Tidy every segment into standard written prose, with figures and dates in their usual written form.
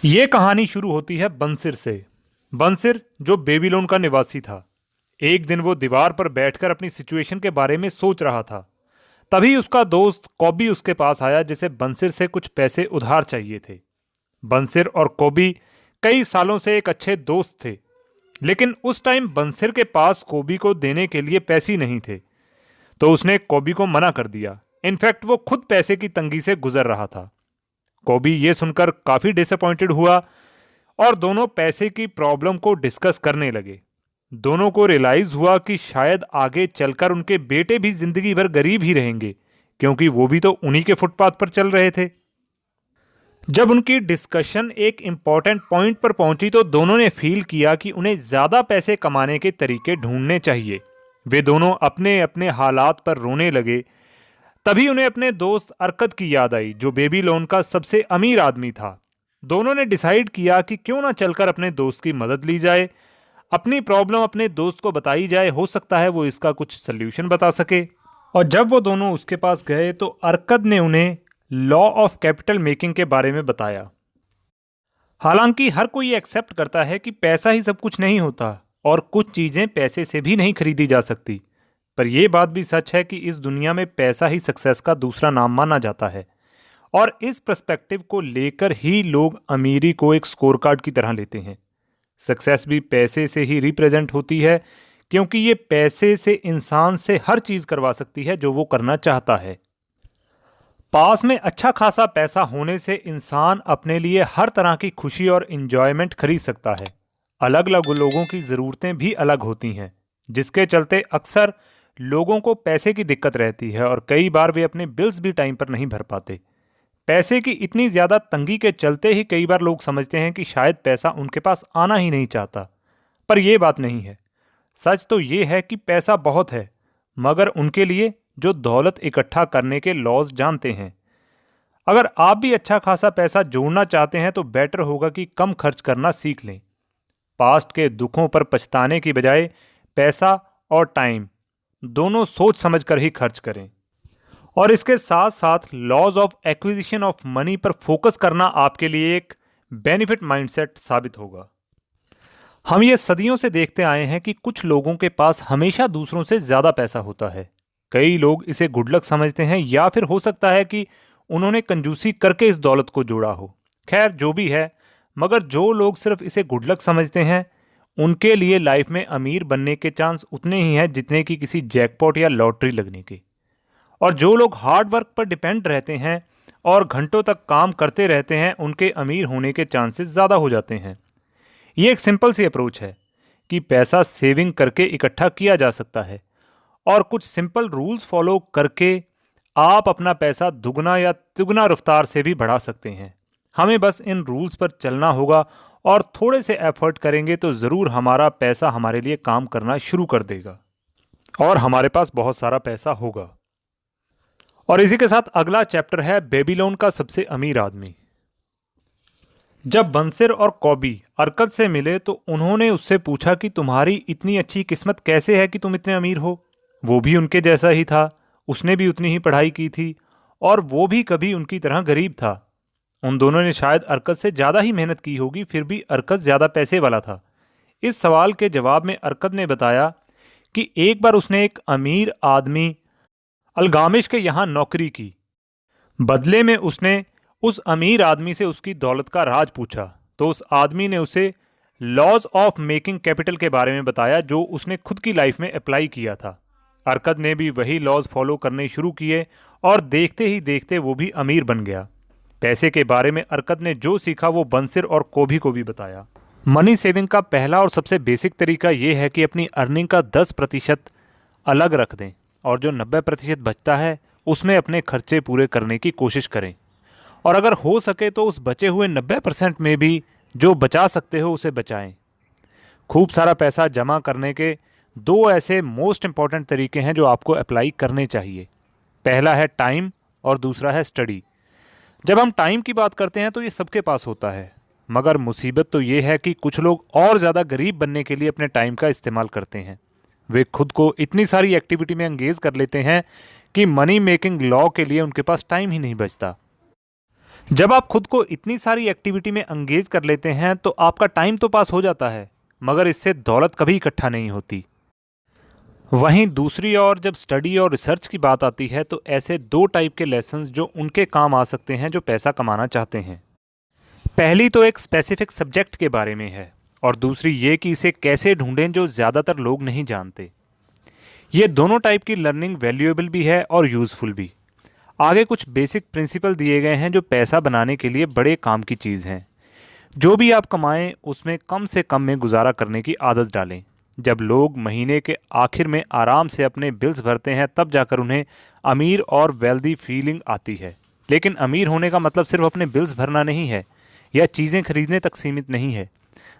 ये कहानी शुरू होती है बंसिर से। बंसिर जो बेबीलोन का निवासी था। एक दिन वो दीवार पर बैठकर अपनी सिचुएशन के बारे में सोच रहा था। तभी उसका दोस्त कॉबी उसके पास आया जिसे बंसिर से कुछ पैसे उधार चाहिए थे। बंसिर और कॉबी कई सालों से एक अच्छे दोस्त थे, लेकिन उस टाइम बंसिर के पास कॉबी को देने के लिए पैसे ही नहीं थे, तो उसने कॉबी को मना कर दिया। इनफैक्ट वो खुद पैसे की तंगी से गुजर रहा था। कॉबी ये सुनकर काफी डिसअपॉइंटेड हुआ और दोनों पैसे की प्रॉब्लम को डिस्कस करने लगे। दोनों को रियलाइज हुआ कि शायद आगे चलकर उनके बेटे भी जिंदगी भर गरीब ही रहेंगे, क्योंकि वो भी तो उन्हीं के फुटपाथ पर चल रहे थे। जब उनकी डिस्कशन एक इंपॉर्टेंट पॉइंट पर पहुंची तो दोनों ने फील किया कि उन्हें ज्यादा पैसे कमाने के तरीके ढूंढने चाहिए। वे दोनों अपने अपने हालात पर रोने लगे। तभी उन्हें अपने दोस्त अरकत की याद आई, जो बेबीलोन का सबसे अमीर आदमी था। दोनों ने डिसाइड किया कि क्यों ना चलकर अपने दोस्त की मदद ली जाए, अपनी प्रॉब्लम अपने दोस्त को बताई जाए, हो सकता है वो इसका कुछ सल्यूशन बता सके। और जब वो दोनों उसके पास गए तो अरकत ने उन्हें लॉ ऑफ कैपिटल मेकिंग के बारे में बताया। हालांकि हर कोई एक्सेप्ट करता है कि पैसा ही सब कुछ नहीं होता और कुछ चीजें पैसे से भी नहीं खरीदी जा सकती, पर यह बात भी सच है कि इस दुनिया में पैसा ही सक्सेस का दूसरा नाम माना जाता है। और इस पर्सपेक्टिव को लेकर ही लोग अमीरी को एक स्कोर कार्ड की तरह लेते हैं। सक्सेस भी पैसे से ही रिप्रेजेंट होती है, क्योंकि ये पैसे से इंसान से हर चीज करवा सकती है जो वो करना चाहता है। पास में अच्छा खासा पैसा होने से इंसान अपने लिए हर तरह की खुशी और इंजॉयमेंट खरीद सकता है। अलग अलग लोगों की ज़रूरतें भी अलग होती हैं, जिसके चलते अक्सर लोगों को पैसे की दिक्कत रहती है और कई बार वे अपने बिल्स भी टाइम पर नहीं भर पाते। पैसे की इतनी ज़्यादा तंगी के चलते ही कई बार लोग समझते हैं कि शायद पैसा उनके पास आना ही नहीं चाहता, पर यह बात नहीं है। सच तो ये है कि पैसा बहुत है, मगर उनके लिए जो दौलत इकट्ठा करने के लॉज जानते हैं। अगर आप भी अच्छा खासा पैसा जोड़ना चाहते हैं तो बेटर होगा कि कम खर्च करना सीख लें। पास्ट के दुखों पर पछताने की बजाय पैसा और टाइम दोनों सोच समझकर ही खर्च करें। और इसके साथ साथ laws of acquisition of money पर फोकस करना आपके लिए एक बेनिफिट माइंडसेट साबित होगा। हम ये सदियों से देखते आए हैं कि कुछ लोगों के पास हमेशा दूसरों से ज्यादा पैसा होता है। कई लोग इसे गुड लक समझते हैं, या फिर हो सकता है कि उन्होंने कंजूसी करके इस दौलत को जोड़ा हो। खैर जो भी है, मगर जो लोग सिर्फ इसे गुड लक समझते हैं उनके लिए लाइफ में अमीर बनने के चांस उतने ही हैं जितने कि किसी जैकपॉट या लॉटरी लगने के। और जो लोग हार्ड वर्क पर डिपेंड रहते हैं और घंटों तक काम करते रहते हैं, उनके अमीर होने के चांसेस ज़्यादा हो जाते हैं। ये एक सिंपल सी अप्रोच है कि पैसा सेविंग करके इकट्ठा किया जा सकता है, और कुछ सिंपल रूल्स फॉलो करके आप अपना पैसा दुगना या तिगुना रफ्तार से भी बढ़ा सकते हैं। हमें बस इन रूल्स पर चलना होगा और थोड़े से एफर्ट करेंगे तो ज़रूर हमारा पैसा हमारे लिए काम करना शुरू कर देगा और हमारे पास बहुत सारा पैसा होगा। और इसी के साथ अगला चैप्टर है बेबीलोन का सबसे अमीर आदमी। जब बंसिर और कॉबी अरकत से मिले तो उन्होंने उससे पूछा कि तुम्हारी इतनी अच्छी किस्मत कैसे है कि तुम इतने अमीर हो। वो भी उनके जैसा ही था, उसने भी उतनी ही पढ़ाई की थी और वो भी कभी उनकी तरह गरीब था। उन दोनों ने शायद अरकत से ज़्यादा ही मेहनत की होगी, फिर भी अरकत ज़्यादा पैसे वाला था। इस सवाल के जवाब में अरकत ने बताया कि एक बार उसने एक अमीर आदमी अलगामिश के यहाँ नौकरी की। बदले में उसने उस अमीर आदमी से उसकी दौलत का राज पूछा, तो उस आदमी ने उसे लॉज ऑफ मेकिंग कैपिटल के बारे में बताया जो उसने खुद की लाइफ में अप्लाई किया था। अरकत ने भी वही लॉज फॉलो करने शुरू किए और देखते ही देखते वो भी अमीर बन गया। पैसे के बारे में अरकत ने जो सीखा वो बंसिर और कॉबी को भी बताया। मनी सेविंग का पहला और सबसे बेसिक तरीका ये है कि अपनी अर्निंग का 10% अलग रख दें और जो 90% बचता है उसमें अपने खर्चे पूरे करने की कोशिश करें। और अगर हो सके तो उस बचे हुए 90% में भी जो बचा सकते हो उसे बचाएं। खूब सारा पैसा जमा करने के दो ऐसे मोस्ट इंपॉर्टेंट तरीके हैं जो आपको अप्लाई करने चाहिए। पहला है टाइम और दूसरा है स्टडी। जब हम टाइम की बात करते हैं तो ये सबके पास होता है, मगर मुसीबत तो ये है कि कुछ लोग और ज़्यादा गरीब बनने के लिए अपने टाइम का इस्तेमाल करते हैं। वे खुद को इतनी सारी एक्टिविटी में एंगेज कर लेते हैं कि मनी मेकिंग लॉ के लिए उनके पास टाइम ही नहीं बचता। जब आप खुद को इतनी सारी एक्टिविटी में एंगेज कर लेते हैं तो आपका टाइम तो पास हो जाता है, मगर इससे दौलत कभी इकट्ठा नहीं होती। वहीं दूसरी ओर जब स्टडी और रिसर्च की बात आती है तो ऐसे दो टाइप के लेसन्स जो उनके काम आ सकते हैं जो पैसा कमाना चाहते हैं। पहली तो एक स्पेसिफिक सब्जेक्ट के बारे में है और दूसरी ये कि इसे कैसे ढूंढें जो ज़्यादातर लोग नहीं जानते। ये दोनों टाइप की लर्निंग वैल्यूएबल भी है और यूज़फुल भी। आगे कुछ बेसिक प्रिंसिपल दिए गए हैं जो पैसा बनाने के लिए बड़े काम की चीज़ हैं। जो भी आप कमाएं उसमें कम से कम में गुजारा करने की आदत डालें। जब लोग महीने के आखिर में आराम से अपने बिल्स भरते हैं तब जाकर उन्हें अमीर और वेल्दी फीलिंग आती है। लेकिन अमीर होने का मतलब सिर्फ अपने बिल्स भरना नहीं है या चीज़ें खरीदने तक सीमित नहीं है,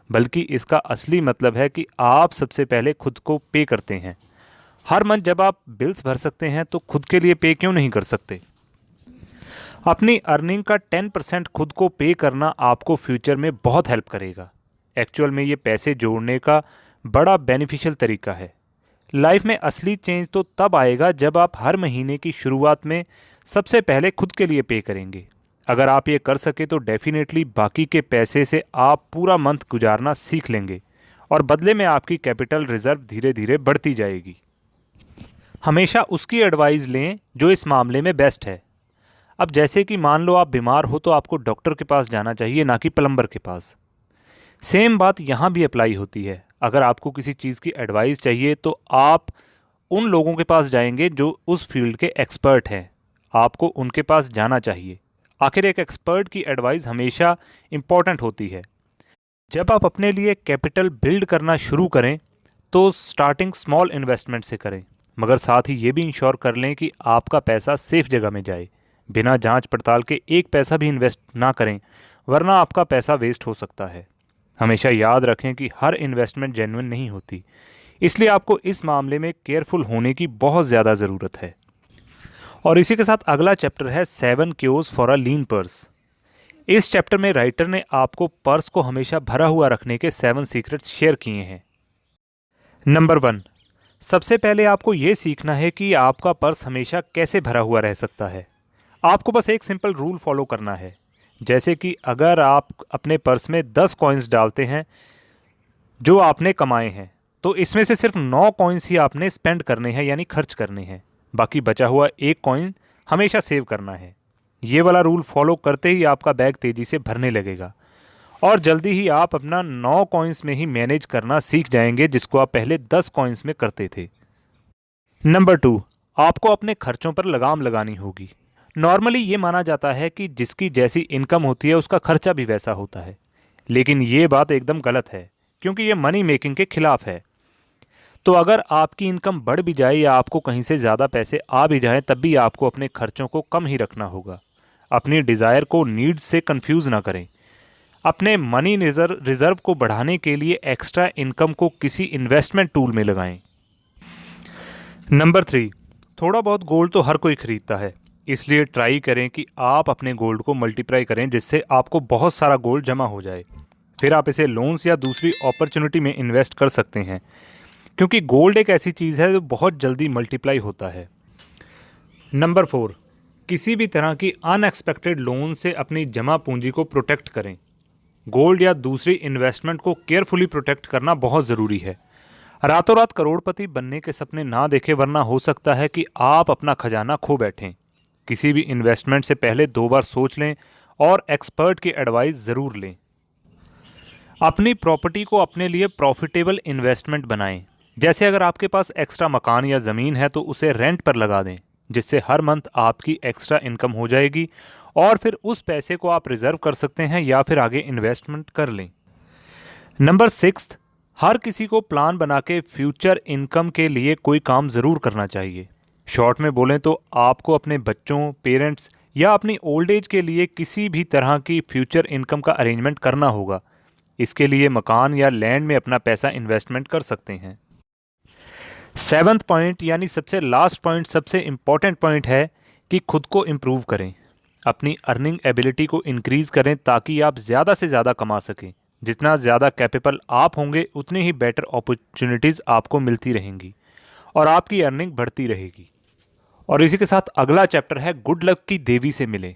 बल्कि इसका असली मतलब है कि आप सबसे पहले खुद को पे करते हैं। हर मंथ जब आप बिल्स भर सकते हैं तो खुद के लिए पे क्यों नहीं कर सकते? अपनी अर्निंग का 10% खुद को पे करना आपको फ्यूचर में बहुत हेल्प करेगा। एक्चुअल में ये पैसे जोड़ने का बड़ा बेनिफिशियल तरीका है। लाइफ में असली चेंज तो तब आएगा जब आप हर महीने की शुरुआत में सबसे पहले खुद के लिए पे करेंगे। अगर आप ये कर सके तो डेफिनेटली बाकी के पैसे से आप पूरा मंथ गुजारना सीख लेंगे और बदले में आपकी कैपिटल रिजर्व धीरे धीरे बढ़ती जाएगी। हमेशा उसकी एडवाइस लें जो इस मामले में बेस्ट है। अब जैसे कि मान लो आप बीमार हो तो आपको डॉक्टर के पास जाना चाहिए, ना कि प्लम्बर के पास। सेम बात यहाँ भी अप्लाई होती है। अगर आपको किसी चीज़ की एडवाइस चाहिए तो आप उन लोगों के पास जाएंगे जो उस फील्ड के एक्सपर्ट हैं। आपको उनके पास जाना चाहिए। आखिर एक एक्सपर्ट की एडवाइस हमेशा इम्पॉर्टेंट होती है। जब आप अपने लिए कैपिटल बिल्ड करना शुरू करें तो स्टार्टिंग स्मॉल इन्वेस्टमेंट से करें, मगर साथ ही ये भी इंश्योर कर लें कि आपका पैसा सेफ जगह में जाए। बिना जांच पड़ताल के एक पैसा भी इन्वेस्ट ना करें, वरना आपका पैसा वेस्ट हो सकता है। हमेशा याद रखें कि हर इन्वेस्टमेंट जेन्युइन नहीं होती, इसलिए आपको इस मामले में केयरफुल होने की बहुत ज़्यादा ज़रूरत है। और इसी के साथ अगला चैप्टर है 7 cures for a lean purse. इस चैप्टर में राइटर ने आपको पर्स को हमेशा भरा हुआ रखने के 7 सीक्रेट्स शेयर किए हैं। नंबर 1, सबसे पहले आपको ये सीखना है कि आपका पर्स हमेशा कैसे भरा हुआ रह सकता है। आपको बस एक सिंपल रूल फॉलो करना है। जैसे कि अगर आप अपने पर्स में 10 कॉइन्स डालते हैं जो आपने कमाए हैं, तो इसमें से सिर्फ 9 कॉइन्स ही आपने स्पेंड करने हैं, यानी खर्च करने हैं। बाकी बचा हुआ एक कॉइन हमेशा सेव करना है। ये वाला रूल फॉलो करते ही आपका बैग तेज़ी से भरने लगेगा और जल्दी ही आप अपना 9 कॉइन्स में ही मैनेज करना सीख जाएंगे, जिसको आप पहले 10 कॉइन्स में करते थे। नंबर 2, आपको अपने खर्चों पर लगाम लगानी होगी। नॉर्मली ये माना जाता है कि जिसकी जैसी इनकम होती है उसका खर्चा भी वैसा होता है, लेकिन ये बात एकदम गलत है क्योंकि ये मनी मेकिंग के खिलाफ है। तो अगर आपकी इनकम बढ़ भी जाए या आपको कहीं से ज़्यादा पैसे आ भी जाएं, तब भी आपको अपने खर्चों को कम ही रखना होगा। अपनी डिज़ायर को नीड्स से कंफ्यूज ना करें। अपने मनी रिजर्व को बढ़ाने के लिए एक्स्ट्रा इनकम को किसी इन्वेस्टमेंट टूल में लगाएं। नंबर 3, थोड़ा बहुत गोल्ड तो हर कोई खरीदता है, इसलिए ट्राई करें कि आप अपने गोल्ड को मल्टीप्लाई करें जिससे आपको बहुत सारा गोल्ड जमा हो जाए। फिर आप इसे लोन्स या दूसरी अपॉर्चुनिटी में इन्वेस्ट कर सकते हैं, क्योंकि गोल्ड एक ऐसी चीज़ है जो बहुत जल्दी मल्टीप्लाई होता है। नंबर 4, किसी भी तरह की अनएक्सपेक्टेड लोन से अपनी जमा पूंजी को प्रोटेक्ट करें। गोल्ड या दूसरी इन्वेस्टमेंट को केयरफुली प्रोटेक्ट करना बहुत ज़रूरी है। रातों रात करोड़पति बनने के सपने ना देखें, वरना हो सकता है कि आप अपना खजाना खो बैठें। किसी भी इन्वेस्टमेंट से पहले 2 बार सोच लें और एक्सपर्ट की एडवाइस ज़रूर लें। अपनी प्रॉपर्टी को अपने लिए प्रॉफिटेबल इन्वेस्टमेंट बनाएं। जैसे अगर आपके पास एक्स्ट्रा मकान या ज़मीन है तो उसे रेंट पर लगा दें, जिससे हर मंथ आपकी एक्स्ट्रा इनकम हो जाएगी और फिर उस पैसे को आप रिजर्व कर सकते हैं या फिर आगे इन्वेस्टमेंट कर लें। नंबर 6, हर किसी को प्लान बना के फ्यूचर इनकम के लिए कोई काम ज़रूर करना चाहिए। शॉर्ट में बोलें तो आपको अपने बच्चों, पेरेंट्स या अपनी ओल्ड एज के लिए किसी भी तरह की फ्यूचर इनकम का अरेंजमेंट करना होगा। इसके लिए मकान या लैंड में अपना पैसा इन्वेस्टमेंट कर सकते हैं। 7th पॉइंट यानी सबसे लास्ट पॉइंट, सबसे इम्पॉर्टेंट पॉइंट है कि खुद को इम्प्रूव करें। अपनी अर्निंग एबिलिटी को इंक्रीज़ करें ताकि आप ज़्यादा से ज़्यादा कमा सकें। जितना ज़्यादा कैपेबल आप होंगे उतनी ही बेटर अपॉर्चुनिटीज़ आपको मिलती रहेंगी और आपकी अर्निंग बढ़ती रहेगी। और इसी के साथ अगला चैप्टर है गुड लक की देवी से मिले।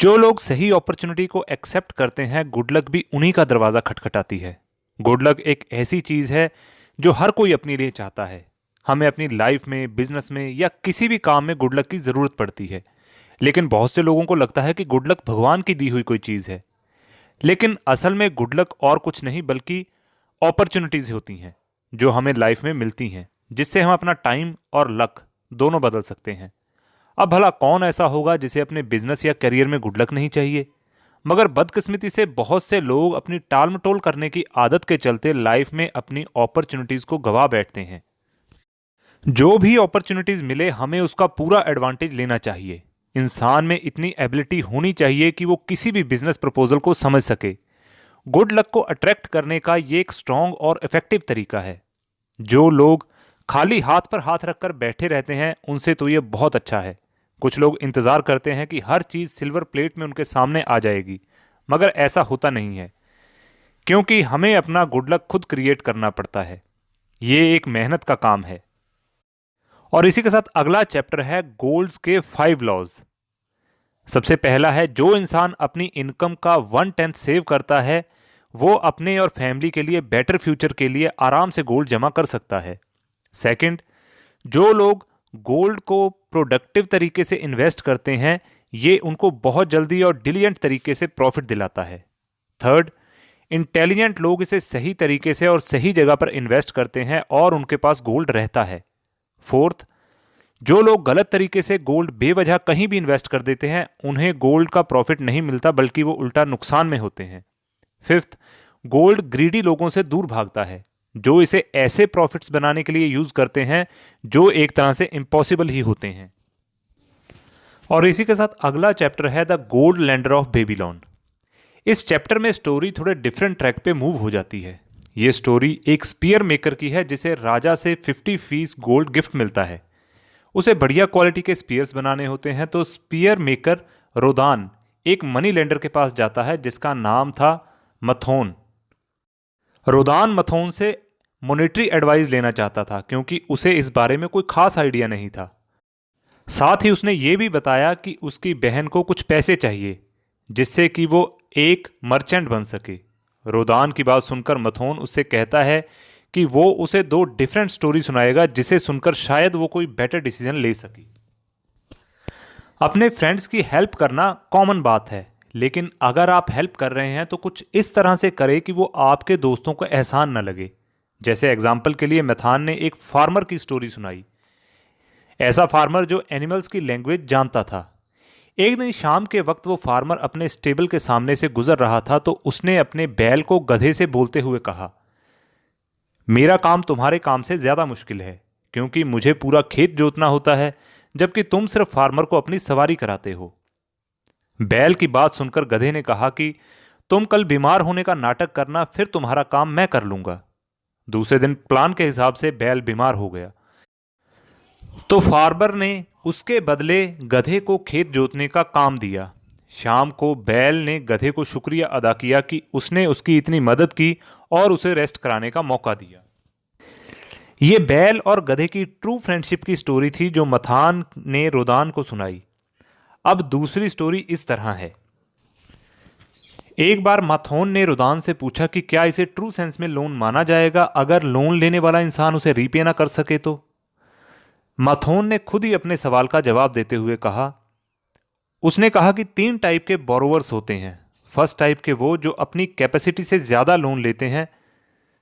जो लोग सही अपॉर्चुनिटी को एक्सेप्ट करते हैं, गुड लक भी उन्हीं का दरवाज़ा खटखटाती है। गुड लक एक ऐसी चीज़ है जो हर कोई अपने लिए चाहता है। हमें अपनी लाइफ में, बिजनेस में या किसी भी काम में गुड लक की ज़रूरत पड़ती है। लेकिन बहुत से लोगों को लगता है कि गुड लक भगवान की दी हुई कोई चीज़ है। लेकिन असल में गुड लक और कुछ नहीं बल्कि अपॉर्चुनिटीज़ होती हैं जो हमें लाइफ में मिलती हैं, जिससे हम अपना टाइम और लक दोनों बदल सकते हैं। अब भला कौन ऐसा होगा जिसे अपने बिजनेस या करियर में गुड लक नहीं चाहिए? मगर बदकिस्मती से बहुत से लोग अपनी टाल मटोल करने की आदत के चलते लाइफ में अपनी अपॉर्चुनिटीज को गवा बैठते हैं। जो भी अपॉर्चुनिटीज मिले हमें उसका पूरा एडवांटेज लेना चाहिए। इंसान में इतनी एबिलिटी होनी चाहिए कि वो किसी भी बिजनेस प्रपोजल को समझ सके। गुड लक को अट्रैक्ट करने का ये एक स्ट्रॉन्ग और इफेक्टिव तरीका है। जो लोग खाली हाथ पर हाथ रखकर बैठे रहते हैं उनसे तो ये बहुत अच्छा है। कुछ लोग इंतज़ार करते हैं कि हर चीज़ सिल्वर प्लेट में उनके सामने आ जाएगी, मगर ऐसा होता नहीं है, क्योंकि हमें अपना गुड लक खुद क्रिएट करना पड़ता है। ये एक मेहनत का काम है। और इसी के साथ अगला चैप्टर है गोल्ड्स के 5 लॉज। सबसे पहला है, जो इंसान अपनी इनकम का 1/10 सेव करता है वो अपने और फैमिली के लिए बेटर फ्यूचर के लिए आराम से गोल्ड जमा कर सकता है। सेकंड, जो लोग गोल्ड को प्रोडक्टिव तरीके से इन्वेस्ट करते हैं ये उनको बहुत जल्दी और डिलिजेंट तरीके से प्रॉफिट दिलाता है। थर्ड, इंटेलिजेंट लोग इसे सही तरीके से और सही जगह पर इन्वेस्ट करते हैं और उनके पास गोल्ड रहता है। फोर्थ, जो लोग गलत तरीके से गोल्ड बेवजह कहीं भी इन्वेस्ट कर देते हैं उन्हें गोल्ड का प्रॉफिट नहीं मिलता बल्कि वो उल्टा नुकसान में होते हैं। फिफ्थ, गोल्ड ग्रीडी लोगों से दूर भागता है जो इसे ऐसे प्रॉफिट्स बनाने के लिए यूज करते हैं जो एक तरह से इम्पॉसिबल ही होते हैं। और इसी के साथ अगला चैप्टर है the gold lender of Babylon. इस चैप्टर में स्टोरी थोड़े डिफरेंट ट्रैक पे मूव हो जाती है। ये स्टोरी एक स्पीयर मेकर की है जिसे राजा से 50 फीस गोल्ड गिफ्ट मिलता है। उसे बढ़िया क्वालिटी के स्पीयर्स बनाने होते हैं तो स्पीयर मेकर रोदान एक मनी लेंडर के पास जाता है जिसका नाम था मथोन। रोदान मथोन से मॉनेटरी एडवाइस लेना चाहता था क्योंकि उसे इस बारे में कोई खास आइडिया नहीं था। साथ ही उसने ये भी बताया कि उसकी बहन को कुछ पैसे चाहिए जिससे कि वो एक मर्चेंट बन सके। रोदान की बात सुनकर मथोन उससे कहता है कि वो उसे 2 डिफरेंट स्टोरी सुनाएगा जिसे सुनकर शायद वो कोई बेटर डिसीजन ले सके। अपने फ्रेंड्स की हेल्प करना कॉमन बात है, लेकिन अगर आप हेल्प कर रहे हैं तो कुछ इस तरह से करें कि वो आपके दोस्तों को एहसान न लगे। जैसे एग्जाम्पल के लिए मैथान ने एक फार्मर की स्टोरी सुनाई। ऐसा फार्मर जो एनिमल्स की लैंग्वेज जानता था। एक दिन शाम के वक्त वो फार्मर अपने स्टेबल के सामने से गुजर रहा था तो उसने अपने बैल को गधे से बोलते हुए कहा, मेरा काम तुम्हारे काम से ज्यादा मुश्किल है क्योंकि मुझे पूरा खेत जोतना होता है जबकि तुम सिर्फ फार्मर को अपनी सवारी कराते हो। बैल की बात सुनकर गधे ने कहा कि तुम कल बीमार होने का नाटक करना, फिर तुम्हारा काम मैं कर लूंगा। दूसरे दिन प्लान के हिसाब से बैल बीमार हो गया तो फार्मर ने उसके बदले गधे को खेत जोतने का काम दिया। शाम को बैल ने गधे को शुक्रिया अदा किया कि उसने उसकी इतनी मदद की और उसे रेस्ट कराने का मौका दिया। ये बैल और गधे की ट्रू फ्रेंडशिप की स्टोरी थी जो मथान ने रोदान को सुनाई। अब दूसरी स्टोरी इस तरह है। एक बार माथोन ने रोदान से पूछा कि क्या इसे ट्रू सेंस में लोन माना जाएगा अगर लोन लेने वाला इंसान उसे रीपे ना कर सके तो। माथोन ने खुद ही अपने सवाल का जवाब देते हुए कहा, उसने कहा कि 3 टाइप के बोरोवर्स होते हैं। फर्स्ट टाइप के वो जो अपनी कैपेसिटी से ज़्यादा लोन लेते हैं,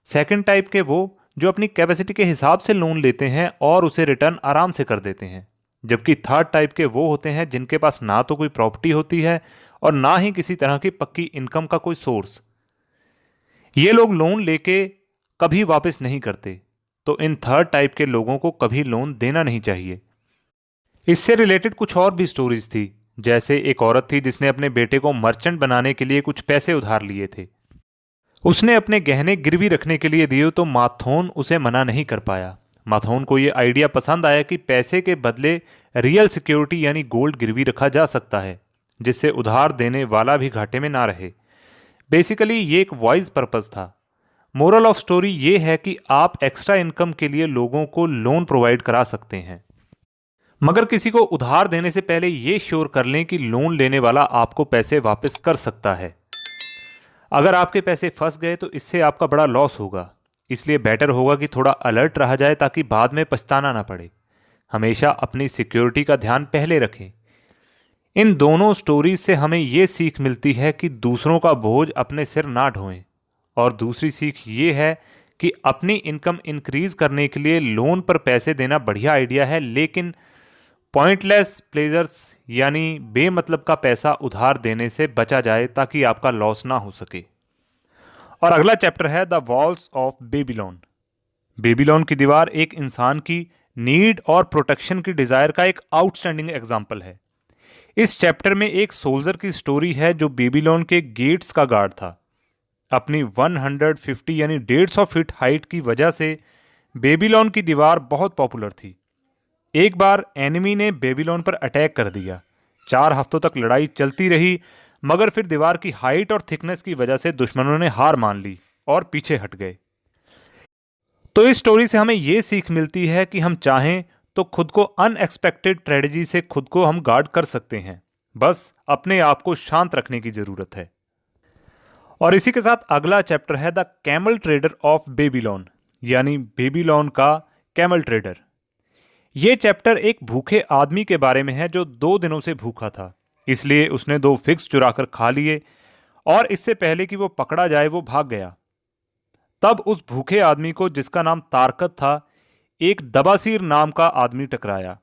सेकंड टाइप के वो जो अपनी कैपेसिटी के हिसाब से लोन लेते हैं और उसे रिटर्न आराम से कर देते हैं, जबकि थर्ड टाइप के वो होते हैं जिनके पास ना तो कोई प्रॉपर्टी होती है और ना ही किसी तरह की पक्की इनकम का कोई सोर्स। ये लोग लोन लेके कभी वापस नहीं करते, तो इन थर्ड टाइप के लोगों को कभी लोन देना नहीं चाहिए। इससे रिलेटेड कुछ और भी स्टोरीज थी। जैसे एक औरत थी जिसने अपने बेटे को मर्चेंट बनाने के लिए कुछ पैसे उधार लिए थे। उसने अपने गहने गिरवी रखने के लिए दिए तो माथोन उसे मना नहीं कर पाया। माथोन को यह आइडिया पसंद आया कि पैसे के बदले रियल सिक्योरिटी यानी गोल्ड गिरवी रखा जा सकता है जिससे उधार देने वाला भी घाटे में ना रहे। बेसिकली ये एक वाइज पर्पस था। मोरल ऑफ स्टोरी ये है कि आप एक्स्ट्रा इनकम के लिए लोगों को लोन प्रोवाइड करा सकते हैं। मगर किसी को उधार देने से पहले ये श्योर कर लें कि लोन लेने वाला आपको पैसे वापस कर सकता है। अगर आपके पैसे फंस गए तो इससे आपका बड़ा लॉस होगा, इसलिए बेटर होगा कि थोड़ा अलर्ट रहा जाए ताकि बाद में पछताना ना पड़े। हमेशा अपनी सिक्योरिटी का ध्यान पहले रखें। इन दोनों स्टोरीज से हमें ये सीख मिलती है कि दूसरों का बोझ अपने सिर ना ढोएं, और दूसरी सीख ये है कि अपनी इनकम इंक्रीज करने के लिए लोन पर पैसे देना बढ़िया आइडिया है, लेकिन पॉइंटलेस प्लेजर्स यानी बेमतलब का पैसा उधार देने से बचा जाए ताकि आपका लॉस ना हो सके। और अगला चैप्टर है the walls of Babylon. Babylon की दीवार एक इंसान की नीड और प्रोटेक्शन की डिजायर का एक आउटस्टैंडिंग एग्जाम्पल है। इस चैप्टर में एक सोल्जर की स्टोरी है जो बेबीलोन के गेट्स का गार्ड था। अपनी 150 यानी 150 फीट हाइट की वजह से बेबीलोन की दीवार बहुत पॉपुलर थी। एक बार एनिमी ने बेबीलोन पर अटैक कर दिया। 4 हफ्तों तक लड़ाई चलती रही, मगर फिर दीवार की हाइट और थिकनेस की वजह से दुश्मनों ने हार मान ली और पीछे हट गए। तो इस स्टोरी से हमें यह सीख मिलती है कि हम चाहें तो खुद को अनएक्सपेक्टेड ट्रेजेडी से खुद को हम गार्ड कर सकते हैं, बस अपने आप को शांत रखने की जरूरत है। और इसी के साथ अगला चैप्टर है the camel trader of Babylon, यानी बेबीलोन का कैमल ट्रेडर। यह चैप्टर एक भूखे आदमी के बारे में है जो 2 दिनों से भूखा था, इसलिए उसने 2 फिग्स चुराकर खा लिए और इससे पहले कि वो पकड़ा जाए वो भाग गया। तब उस भूखे आदमी को, जिसका नाम तारकत था, एक दबासीर नाम का आदमी टकराया।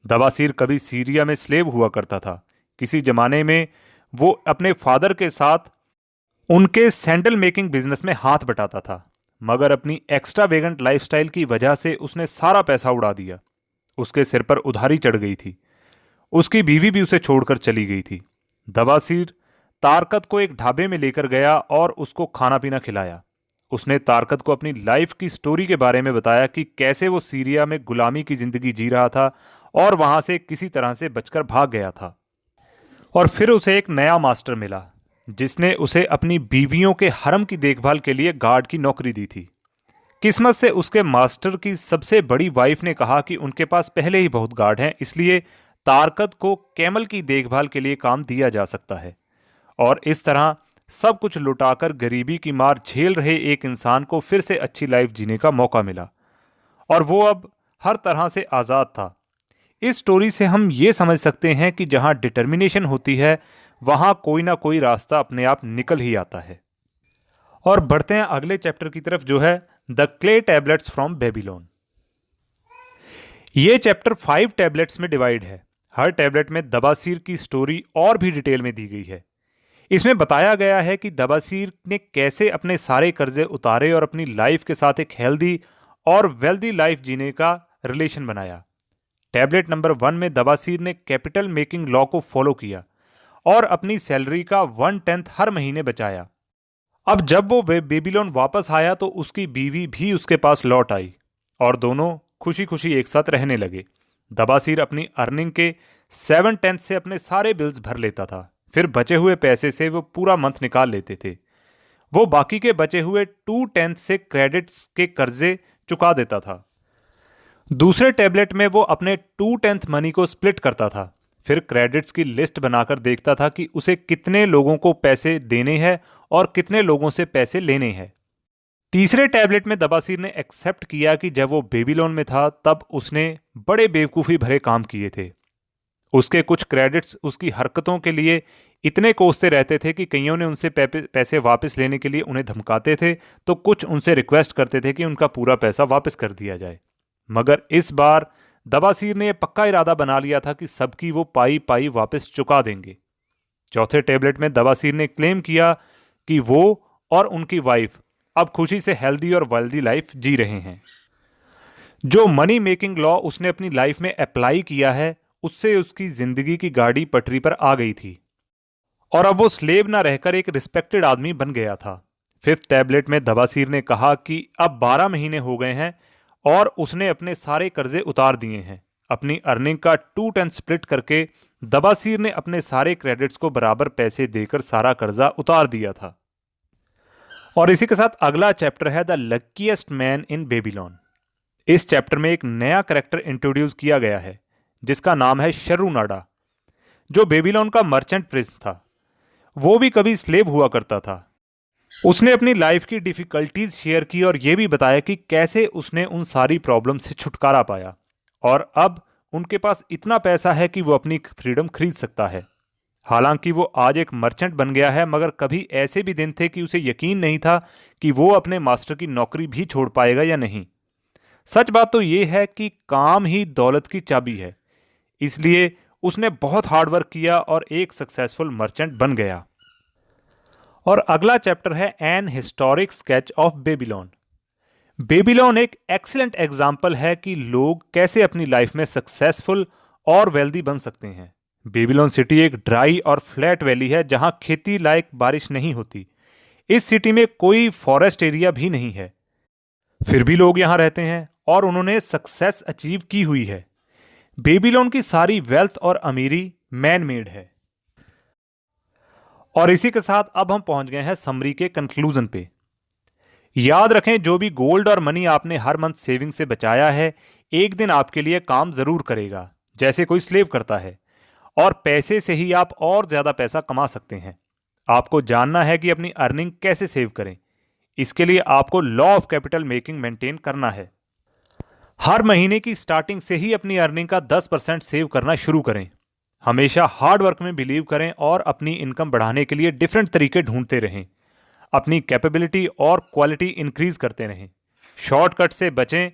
दबासीर कभी सीरिया में स्लेव हुआ करता था। किसी जमाने में वो अपने फादर के साथ उनके सैंडल मेकिंग बिजनेस में हाथ बटाता था, मगर अपनी एक्स्ट्रावेगेंट लाइफस्टाइल की वजह से उसने सारा पैसा उड़ा दिया। उसके सिर पर उधारी चढ़ गई थी। उसकी बीवी भी उसे छोड़कर चली गई थी। दबासीर तारकत को एक ढाबे में लेकर गया और उसको खाना पीना खिलाया। उसने तारकत को अपनी लाइफ की स्टोरी के बारे में बताया कि कैसे वो सीरिया में गुलामी की जिंदगी जी रहा था और वहां से किसी तरह से बचकर भाग गया था। और फिर उसे एक नया मास्टर मिला जिसने उसे अपनी बीवियों के हरम की देखभाल के लिए गार्ड की नौकरी दी थी। किस्मत से उसके मास्टर की सबसे बड़ी वाइफ ने कहा कि उनके पास पहले ही बहुत गार्ड हैं, इसलिए तारकत को कैमल की देखभाल के लिए काम दिया जा सकता है। और इस तरह सब कुछ लुटाकर गरीबी की मार झेल रहे एक इंसान को फिर से अच्छी लाइफ जीने का मौका मिला और वो अब हर तरह से आज़ाद था। इस स्टोरी से हम ये समझ सकते हैं कि जहां डिटर्मिनेशन होती है वहां कोई ना कोई रास्ता अपने आप निकल ही आता है। और बढ़ते हैं अगले चैप्टर की तरफ, जो है the clay tablets from Babylon. ये चैप्टर 5 टैबलेट्स में डिवाइड है। हर टैबलेट में दबासीर की स्टोरी और भी डिटेल में दी गई है। इसमें बताया गया है कि दबासीर ने कैसे अपने सारे कर्जे उतारे और अपनी लाइफ के साथ एक हेल्दी और वेल्दी लाइफ जीने का रिलेशन बनाया। टैबलेट नंबर 1 में दबासीर ने कैपिटल मेकिंग लॉ को फॉलो किया और अपनी सैलरी का 1/10 हर महीने बचाया। अब जब वो बेबीलोन वापस आया तो उसकी बीवी भी उसके पास लौट आई और दोनों खुशी खुशी एक साथ रहने लगे। दबासीर अपनी अर्निंग के 7/10 से अपने सारे बिल्स भर लेता था। फिर बचे हुए पैसे से वो पूरा मंथ निकाल लेते थे। वो बाकी के बचे हुए 2/10 से क्रेडिट्स के कर्जे चुका देता था। दूसरे टैबलेट में वो अपने 2/10 मनी को स्प्लिट करता था। फिर क्रेडिट्स की लिस्ट बनाकर देखता था कि उसे कितने लोगों को पैसे देने हैं और कितने लोगों से पैसे लेने हैं। तीसरे टैबलेट में दबासीर ने एक्सेप्ट किया कि जब वो बेबीलोन में था तब उसने बड़े बेवकूफ़ी भरे काम किए थे। उसके कुछ क्रेडिट्स उसकी हरकतों के लिए इतने कोसते रहते थे कि कईयों ने उनसे पैसे वापस लेने के लिए उन्हें धमकाते थे, तो कुछ उनसे रिक्वेस्ट करते थे कि उनका पूरा पैसा वापस कर दिया जाए। मगर इस बार दबासीर ने यह पक्का इरादा बना लिया था कि सबकी वो पाई पाई वापस चुका देंगे। चौथे टैबलेट में दबासीर ने क्लेम किया कि वो और उनकी वाइफ अब खुशी से हेल्दी और वेल्दी लाइफ जी रहे हैं। जो मनी मेकिंग लॉ उसने अपनी लाइफ में अप्लाई किया है उससे उसकी जिंदगी की गाड़ी पटरी पर आ गई थी और अब वो स्लेव ना रहकर एक रिस्पेक्टेड आदमी बन गया था। 5th टैबलेट में दबासीर ने कहा कि अब 12 महीने हो गए हैं और उसने अपने सारे कर्जे उतार दिए हैं। अपनी अर्निंग का 2/10 स्प्लिट करके दबासीर ने अपने सारे क्रेडिट्स को बराबर पैसे देकर सारा कर्जा उतार दिया था। और इसी के साथ अगला चैप्टर है the luckiest man in Babylon. इस चैप्टर में एक नया कैरेक्टर इंट्रोड्यूस किया गया है जिसका नाम है शरुनाडा, जो बेबीलोन का मर्चेंट प्रिंस था। वो भी कभी स्लेव हुआ करता था। उसने अपनी लाइफ की डिफिकल्टीज शेयर की और ये भी बताया कि कैसे उसने उन सारी प्रॉब्लम से छुटकारा पाया और अब उनके पास इतना पैसा है कि वो अपनी फ्रीडम खरीद सकता है। हालांकि वो आज एक मर्चेंट बन गया है, मगर कभी ऐसे भी दिन थे कि उसे यकीन नहीं था कि वो अपने मास्टर की नौकरी भी छोड़ पाएगा या नहीं। सच बात तो ये है कि काम ही दौलत की चाबी है, इसलिए उसने बहुत हार्ड वर्क किया और एक सक्सेसफुल मर्चेंट बन गया। और अगला चैप्टर है an historic sketch of Babylon. Babylon एक एक्सीलेंट एग्जाम्पल है कि लोग कैसे अपनी लाइफ में सक्सेसफुल और वेल्दी बन सकते हैं। बेबीलोन सिटी एक ड्राई और फ्लैट वैली है जहां खेती लायक बारिश नहीं होती। इस सिटी में कोई फॉरेस्ट एरिया भी नहीं है, फिर भी लोग यहां रहते हैं और उन्होंने सक्सेस अचीव की हुई है। बेबीलोन की सारी वेल्थ और अमीरी मैन मेड है। और इसी के साथ अब हम पहुंच गए हैं समरी के कंक्लूजन पे। याद रखें, जो भी गोल्ड और मनी आपने हर मंथ सेविंग से बचाया है, एक दिन आपके लिए काम जरूर करेगा, जैसे कोई स्लेव करता है। और पैसे से ही आप और ज्यादा पैसा कमा सकते हैं। आपको जानना है कि अपनी अर्निंग कैसे सेव करें। इसके लिए आपको law of capital making maintain करना है। हर महीने की स्टार्टिंग से ही अपनी अर्निंग का 10% सेव करना शुरू करें। हमेशा हार्ड वर्क में बिलीव करें और अपनी इनकम बढ़ाने के लिए डिफरेंट तरीके ढूंढते रहें। अपनी कैपेबिलिटी और क्वालिटी इंक्रीज करते रहें। शॉर्टकट से बचें।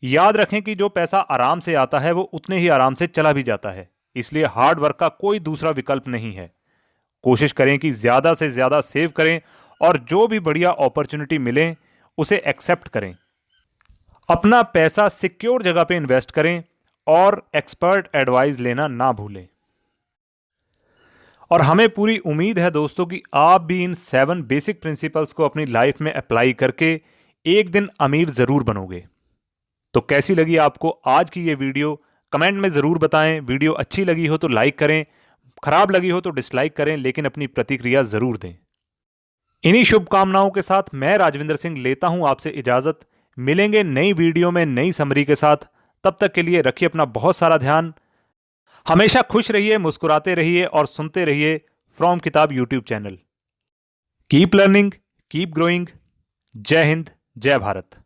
याद रखें कि जो पैसा आराम से आता है वो उतने ही आराम से चला भी जाता है, इसलिए हार्ड वर्क का कोई दूसरा विकल्प नहीं है। कोशिश करें कि ज्यादा से ज्यादा सेव करें और जो भी बढ़िया अपॉर्चुनिटी मिले उसे एक्सेप्ट करें। अपना पैसा सिक्योर जगह पे इन्वेस्ट करें और एक्सपर्ट एडवाइस लेना ना भूलें। और हमें पूरी उम्मीद है दोस्तों कि आप भी इन 7 बेसिक प्रिंसिपल्स को अपनी लाइफ में अप्लाई करके एक दिन अमीर जरूर बनोगे। तो कैसी लगी आपको आज की ये वीडियो, कमेंट में जरूर बताएं। वीडियो अच्छी लगी हो तो लाइक करें, खराब लगी हो तो डिसलाइक करें, लेकिन अपनी प्रतिक्रिया जरूर दें। इन्हीं शुभकामनाओं के साथ मैं राजविंदर सिंह लेता हूं आपसे इजाजत। मिलेंगे नई वीडियो में नई समरी के साथ। तब तक के लिए रखिए अपना बहुत सारा ध्यान। हमेशा खुश रहिए, मुस्कुराते रहिए और सुनते रहिए फ्रॉम किताब YouTube channel. Keep learning, keep growing. जय हिंद, जय भारत।